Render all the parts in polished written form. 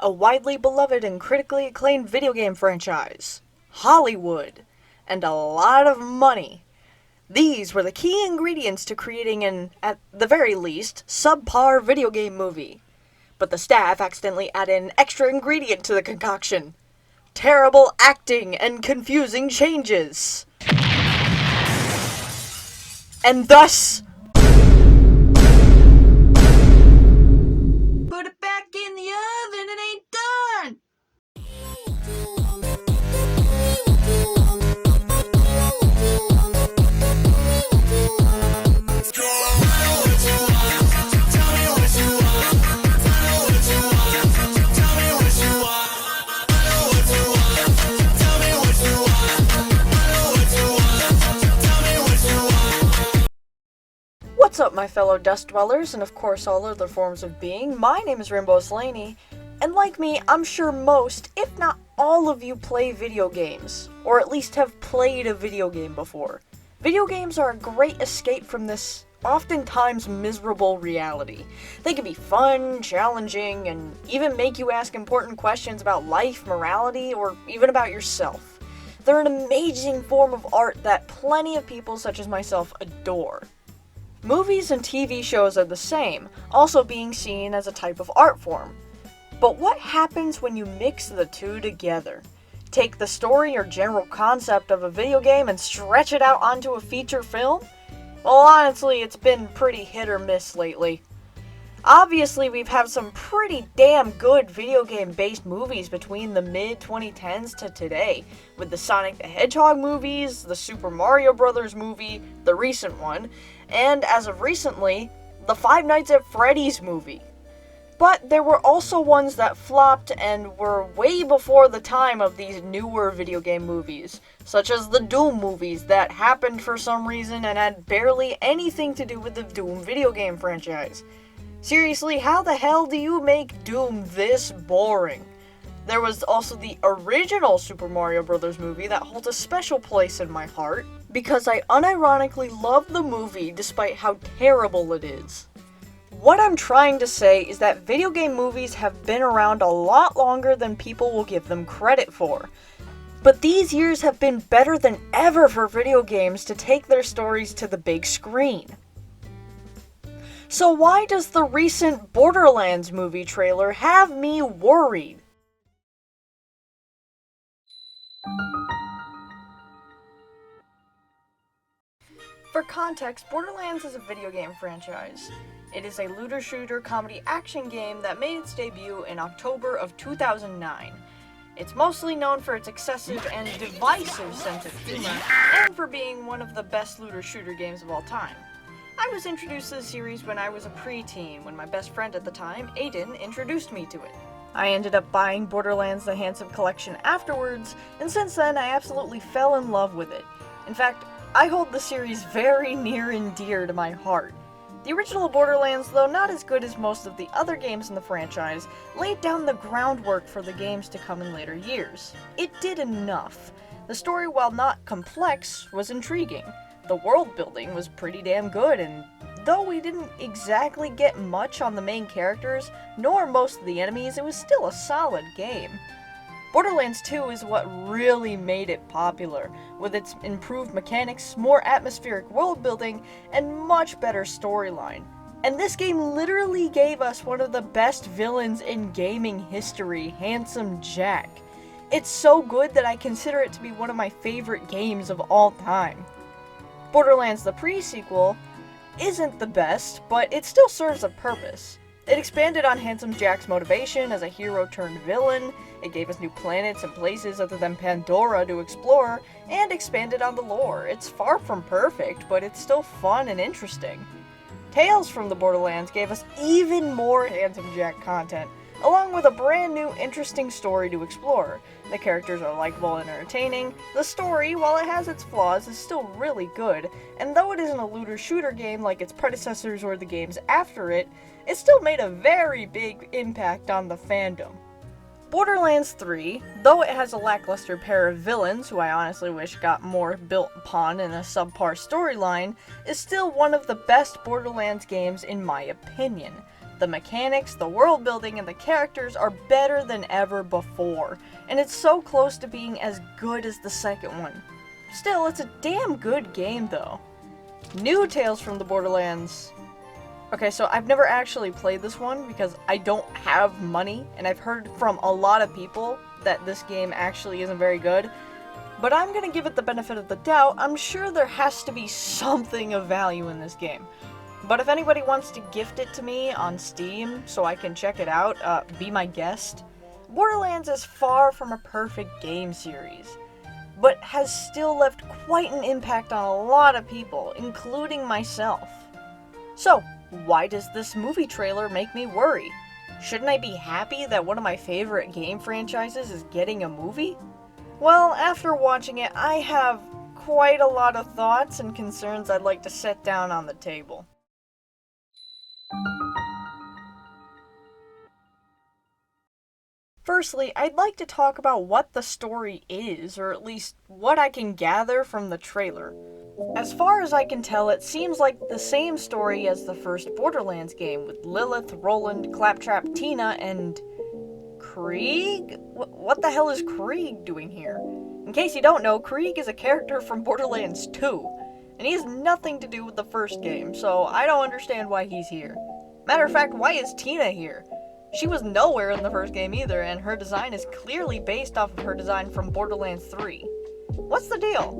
a widely beloved and critically acclaimed video game franchise, Hollywood, and a lot of money. These were the key ingredients to creating an, at the very least, subpar video game movie. But the staff accidentally added an extra ingredient to the concoction: terrible acting and confusing changes. And thus, put it back in the oven, it ain't done! what's up, my fellow dust dwellers, and of course all other forms of being? My name is Laney, and like me, I'm sure most, if not all of you play video games, or at least have played a video game before. Video games are a great escape from this oftentimes miserable reality. They can be fun, challenging, and even make you ask important questions about life, morality, or even about yourself. They're an amazing form of art that plenty of people such as myself adore. Movies and TV shows are the same, also being seen as a type of art form. But what happens when you mix the two together? Take the story or general concept of a video game and stretch it out onto a feature film? Well, honestly, it's been pretty hit or miss lately. Obviously, we've had some pretty damn good video game-based movies between the mid-2010s to today, with the Sonic the Hedgehog movies, the Super Mario Bros. Movie, the recent one, and as of recently, the Five Nights at Freddy's movie. But there were also ones that flopped and were way before the time of these newer video game movies, such as the Doom movies that happened for some reason and had barely anything to do with the Doom video game franchise. Seriously, how the hell do you make Doom this boring? There was also the original Super Mario Bros. Movie that holds a special place in my heart, because I unironically love the movie despite how terrible it is. What I'm trying to say is that video game movies have been around a lot longer than people will give them credit for. But these years have been better than ever for video games to take their stories to the big screen. So why does the recent Borderlands movie trailer have me worried? For context, Borderlands is a video game franchise. It is a looter-shooter comedy action game that made its debut in October of 2009. It's mostly known for its excessive and divisive sense of humor, and for being one of the best looter-shooter games of all time. I was introduced to the series when I was a preteen, when my best friend at the time, Aiden, introduced me to it. I ended up buying Borderlands the Handsome Collection afterwards, and since then I absolutely fell in love with it. In fact, I hold the series very near and dear to my heart. The original Borderlands, though not as good as most of the other games in the franchise, laid down the groundwork for the games to come in later years. It did enough. The story, while not complex, was intriguing. The world building was pretty damn good, and though we didn't exactly get much on the main characters, nor most of the enemies, it was still a solid game. Borderlands 2 is what really made it popular, with its improved mechanics, more atmospheric world building, and much better storyline. And this game literally gave us one of the best villains in gaming history, Handsome Jack. It's so good that I consider it to be one of my favorite games of all time. Borderlands the pre-sequel isn't the best, but it still serves a purpose. It expanded on Handsome Jack's motivation as a hero-turned-villain, it gave us new planets and places other than Pandora to explore, and expanded on the lore. It's far from perfect, but it's still fun and interesting. Tales from the Borderlands gave us even more Handsome Jack content, along with a brand new interesting story to explore. The characters are likable and entertaining, the story, while it has its flaws, is still really good, and though it isn't a looter-shooter game like its predecessors or the games after it, it still made a very big impact on the fandom. Borderlands 3, though it has a lackluster pair of villains, who I honestly wish got more built upon in a subpar storyline, is still one of the best Borderlands games in my opinion. The mechanics, the world building, and the characters are better than ever before, and it's so close to being as good as the second one. Still, it's a damn good game though. New Tales from the Borderlands. Okay, so I've never actually played this one because I don't have money, and I've heard from a lot of people that this game actually isn't very good. But I'm gonna give it the benefit of the doubt. I'm sure there has to be something of value in this game. But if anybody wants to gift it to me on Steam so I can check it out, be my guest. Borderlands is far from a perfect game series, but has still left quite an impact on a lot of people, including myself. So, why does this movie trailer make me worry? Shouldn't I be happy that one of my favorite game franchises is getting a movie? Well, after watching it, I have quite a lot of thoughts and concerns I'd like to set down on the table. Firstly, I'd like to talk about what the story is, or at least what I can gather from the trailer. As far as I can tell, it seems like the same story as the first Borderlands game, with Lilith, Roland, Claptrap, Tina, and Krieg? What the hell is Krieg doing here? In case you don't know, Krieg is a character from Borderlands 2, and he has nothing to do with the first game, so I don't understand why he's here. Matter of fact, why is Tina here? She was nowhere in the first game either, and her design is clearly based off of her design from Borderlands 3. What's the deal?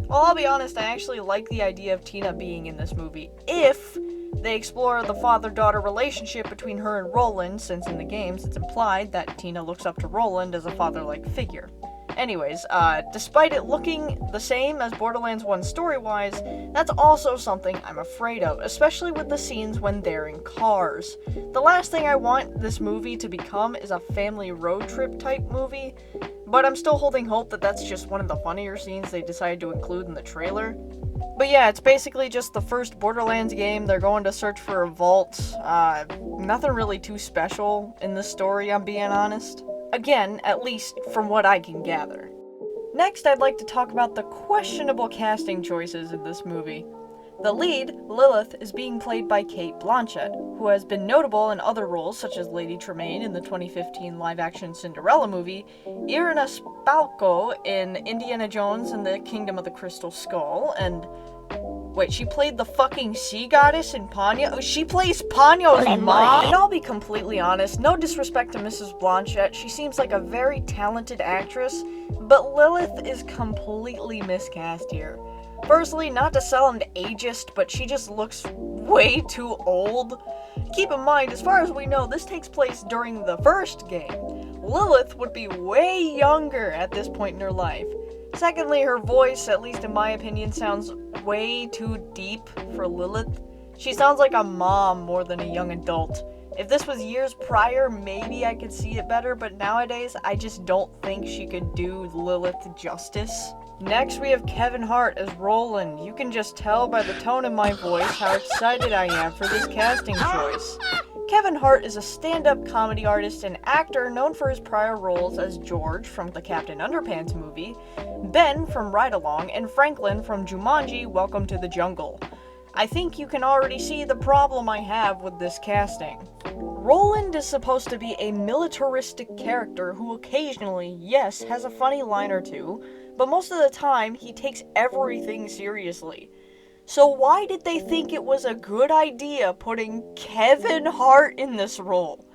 Well, I'll be honest, I actually like the idea of Tina being in this movie, if they explore the father-daughter relationship between her and Roland, since in the games it's implied that Tina looks up to Roland as a father-like figure. Anyways, despite it looking the same as Borderlands 1 story-wise, that's also something I'm afraid of, especially with the scenes when they're in cars. The last thing I want this movie to become is a family road trip type movie, but I'm still holding hope that that's just one of the funnier scenes they decided to include in the trailer. But yeah, it's basically just the first Borderlands game. They're going to search for a vault. Nothing really too special in this story, I'm being honest. Again, at least from what I can gather. Next, I'd like to talk about the questionable casting choices in this movie. The lead, Lilith, is being played by Cate Blanchett, who has been notable in other roles such as Lady Tremaine in the 2015 live-action Cinderella movie, Irina Spalko in Indiana Jones and the Kingdom of the Crystal Skull, and... wait, she played the fucking sea goddess in Ponyo? Oh, she plays Ponyo's mom? And I'll be completely honest, no disrespect to Mrs. Blanchett, she seems like a very talented actress, but Lilith is completely miscast here. Firstly, not to sound ageist, but she just looks way too old. Keep in mind, as far as we know, this takes place during the first game. Lilith would be way younger at this point in her life. Secondly, her voice, at least in my opinion, sounds way too deep for Lilith. She sounds like a mom more than a young adult. If this was years prior, maybe I could see it better, but nowadays, I just don't think she could do Lilith justice. Next, we have Kevin Hart as Roland. You can just tell by the tone in my voice how excited I am for this casting choice. Kevin Hart is a stand-up comedy artist and actor known for his prior roles as George from the Captain Underpants movie, Ben from Ride Along, and Franklin from Jumanji: Welcome to the Jungle. I think you can already see the problem I have with this casting. Roland is supposed to be a militaristic character who occasionally, yes, has a funny line or two, but most of the time he takes everything seriously. So why did they think it was a good idea putting Kevin Hart in this role?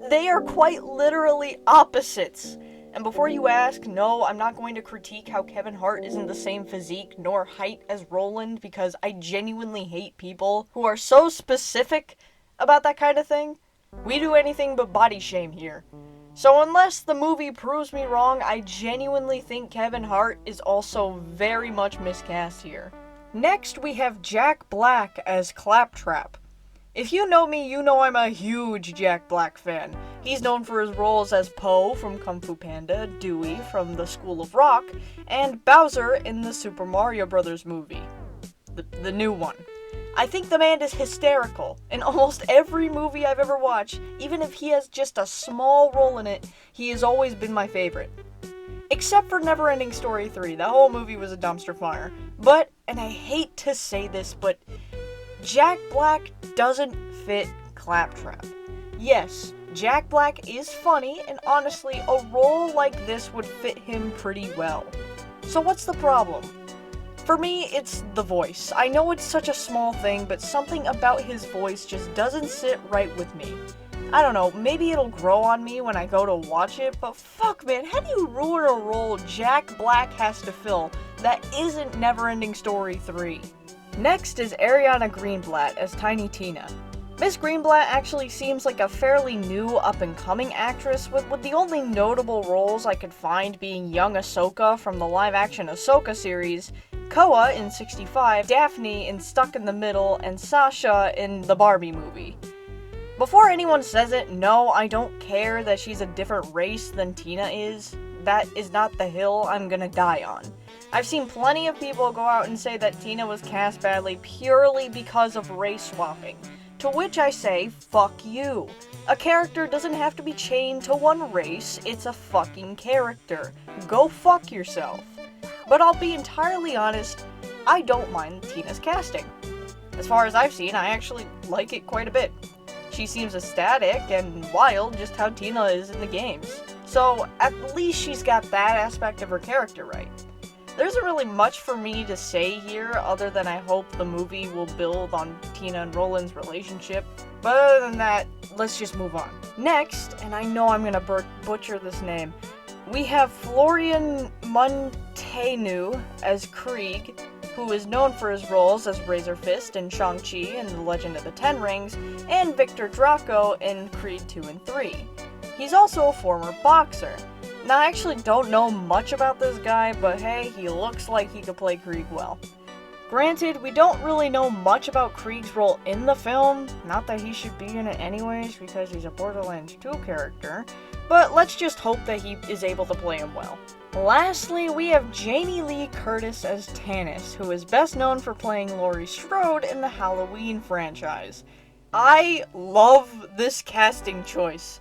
They are quite literally opposites. And before you ask, no, I'm not going to critique how Kevin Hart isn't the same physique nor height as Roland, because I genuinely hate people who are so specific about that kind of thing. We do anything but body shame here. So unless the movie proves me wrong, I genuinely think Kevin Hart is also very much miscast here. Next, we have Jack Black as Claptrap. If you know me, you know I'm a huge Jack Black fan. He's known for his roles as Po from Kung Fu Panda, Dewey from The School of Rock, and Bowser in the Super Mario Bros. Movie. The new one. I think the man is hysterical. In almost every movie I've ever watched, even if he has just a small role in it, he has always been my favorite. Except for Neverending Story 3, that whole movie was a dumpster fire. But, and I hate to say this, but Jack Black doesn't fit Claptrap. Yes, Jack Black is funny, and honestly, a role like this would fit him pretty well. So what's the problem? For me, it's the voice. I know it's such a small thing, but something about his voice just doesn't sit right with me. I don't know, maybe it'll grow on me when I go to watch it, but fuck man, how do you ruin a role Jack Black has to fill that isn't Neverending Story 3? Next is Ariana Greenblatt as Tiny Tina. Miss Greenblatt actually seems like a fairly new up-and-coming actress, with the only notable roles I could find being young Ahsoka from the live-action Ahsoka series, Koa in 65, Daphne in Stuck in the Middle, and Sasha in the Barbie movie. Before anyone says it, no, I don't care that she's a different race than Tina is. That is not the hill I'm gonna die on. I've seen plenty of people go out and say that Tina was cast badly purely because of race swapping. To which I say, fuck you. A character doesn't have to be chained to one race, it's a fucking character. Go fuck yourself. But I'll be entirely honest, I don't mind Tina's casting. As far as I've seen, I actually like it quite a bit. She seems ecstatic and wild just how Tina is in the games. So at least she's got that aspect of her character right. There isn't really much for me to say here other than I hope the movie will build on Tina and Roland's relationship. But other than that, let's just move on. Next, and I know I'm gonna butcher this name, we have Florian Munteanu as Krieg, who is known for his roles as Razor Fist in Shang-Chi and The Legend of the Ten Rings, and Victor Draco in Creed 2 and 3. He's also a former boxer. Now, I actually don't know much about this guy, but hey, he looks like he could play Krieg well. Granted, we don't really know much about Krieg's role in the film, not that he should be in it anyways, because he's a Borderlands 2 character, but let's just hope that he is able to play him well. Lastly, we have Jamie Lee Curtis as Tannis, who is best known for playing Laurie Strode in the Halloween franchise. I love this casting choice.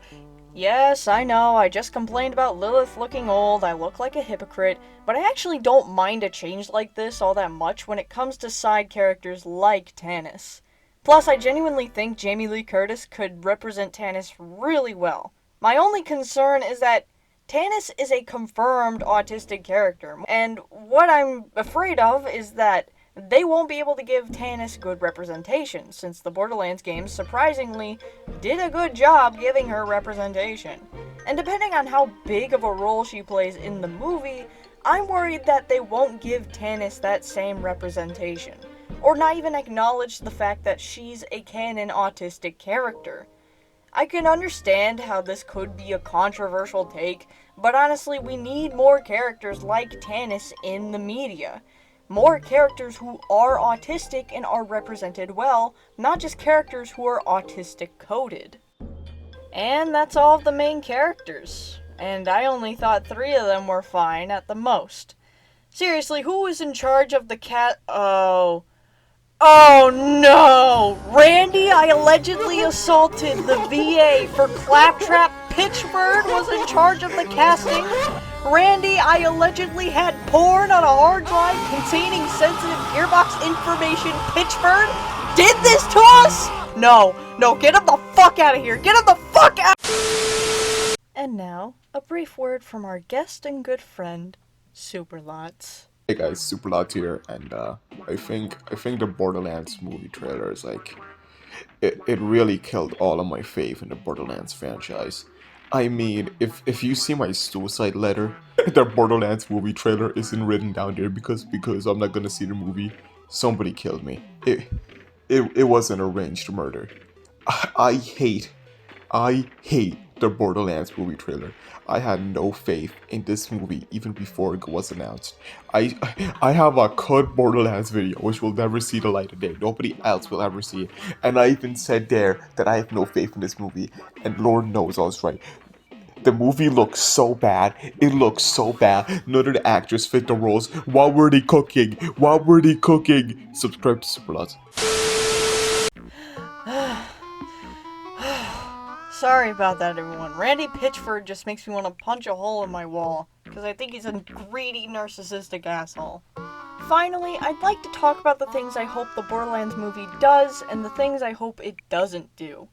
Yes, I know, I just complained about Lilith looking old, I look like a hypocrite, but I actually don't mind a change like this all that much when it comes to side characters like Tannis. Plus, I genuinely think Jamie Lee Curtis could represent Tannis really well. My only concern is that Tannis is a confirmed autistic character, and what I'm afraid of is that they won't be able to give Tannis good representation, since the Borderlands games surprisingly did a good job giving her representation. And depending on how big of a role she plays in the movie, I'm worried that they won't give Tannis that same representation, or not even acknowledge the fact that she's a canon autistic character. I can understand how this could be a controversial take, but honestly, we need more characters like Tannis in the media. More characters who are autistic and are represented well, not just characters who are autistic coded. And that's all of the main characters. And I only thought 3 of them were fine at the most. Seriously, who is in charge of the Oh no! Randy, I allegedly assaulted the VA for Claptrap. PITCHFORD was in charge of the casting. Randy, I allegedly had porn on a hard drive containing sensitive gearbox information. PITCHFORD did this to us? No, get him the fuck out of here. Get him the fuck out. And now, a brief word from our guest and good friend, Superlots. Hey guys, Superlots here, and I think the Borderlands movie trailer is like, it really killed all of my faith in the Borderlands franchise. I mean, if you see my suicide letter, the Borderlands movie trailer isn't written down there because I'm not gonna see the movie. Somebody killed me. It was an arranged murder. I hate the Borderlands movie trailer. I had no faith in this movie even before it was announced. I have a cut Borderlands video which will never see the light of day. Nobody else will ever see it. And I even said there that I have no faith in this movie. And Lord knows I was right. The movie looks so bad. It looks so bad. None of the actors fit the roles. What were they cooking? Subscribe to Superlots. Sorry about that, everyone. Randy PITCHFORD just makes me want to punch a hole in my wall, because I think he's a greedy, narcissistic asshole. Finally, I'd like to talk about the things I hope the Borderlands movie does, and the things I hope it doesn't do.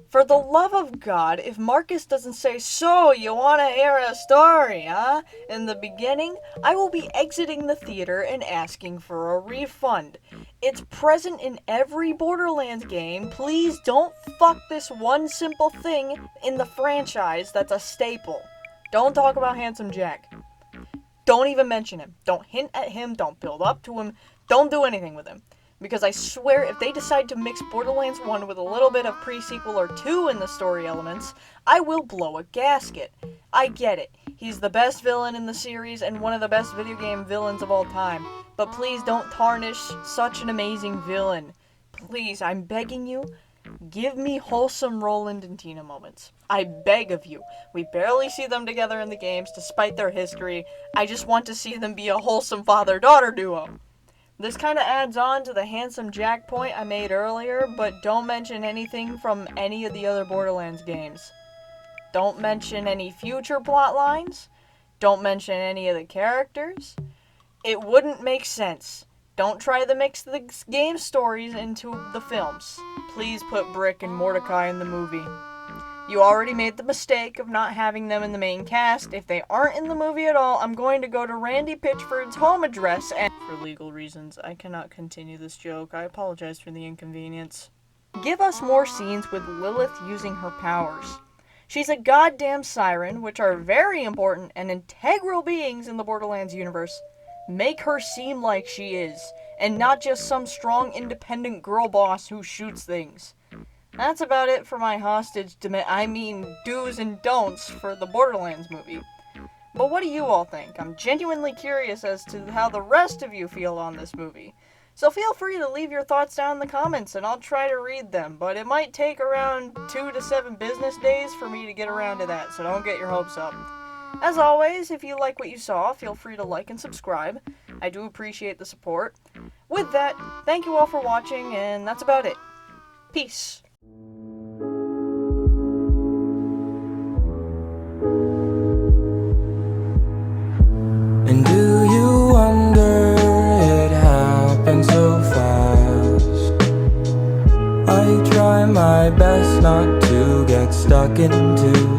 For the love of God, if Marcus doesn't say, "So, you wanna hear a story, huh?" in the beginning, I will be exiting the theater and asking for a refund. It's present in every Borderlands game. Please don't fuck this one simple thing in the franchise that's a staple. Don't talk about Handsome Jack. Don't even mention him. Don't hint at him. Don't build up to him. Don't do anything with him. Because I swear, if they decide to mix Borderlands 1 with a little bit of pre-sequel or 2 in the story elements, I will blow a gasket. I get it. He's the best villain in the series and one of the best video game villains of all time. But please don't tarnish such an amazing villain. Please, I'm begging you, give me wholesome Roland and Tina moments. I beg of you. We barely see them together in the games, despite their history. I just want to see them be a wholesome father-daughter duo. This kind of adds on to the Handsome Jack point I made earlier, but don't mention anything from any of the other Borderlands games. Don't mention any future plot lines. Don't mention any of the characters. It wouldn't make sense. Don't try to mix the game stories into the films. Please put Brick and Mordecai in the movie. You already made the mistake of not having them in the main cast. If they aren't in the movie at all, I'm going to go to Randy Pitchford's home address and... For legal reasons, I cannot continue this joke. I apologize for the inconvenience. Give us more scenes with Lilith using her powers. She's a goddamn siren, which are very important and integral beings in the Borderlands universe. Make her seem like she is, and not just some strong, independent girl boss who shoots things. That's about it for my do's and don'ts for the Borderlands movie. But what do you all think? I'm genuinely curious as to how the rest of you feel on this movie. So feel free to leave your thoughts down in the comments and I'll try to read them, but it might take around 2 to 7 business days for me to get around to that, so don't get your hopes up. As always, if you like what you saw, feel free to like and subscribe. I do appreciate the support. With that, thank you all for watching, and that's about it. Peace. And do you wonder it happened so fast? I try my best not to get stuck into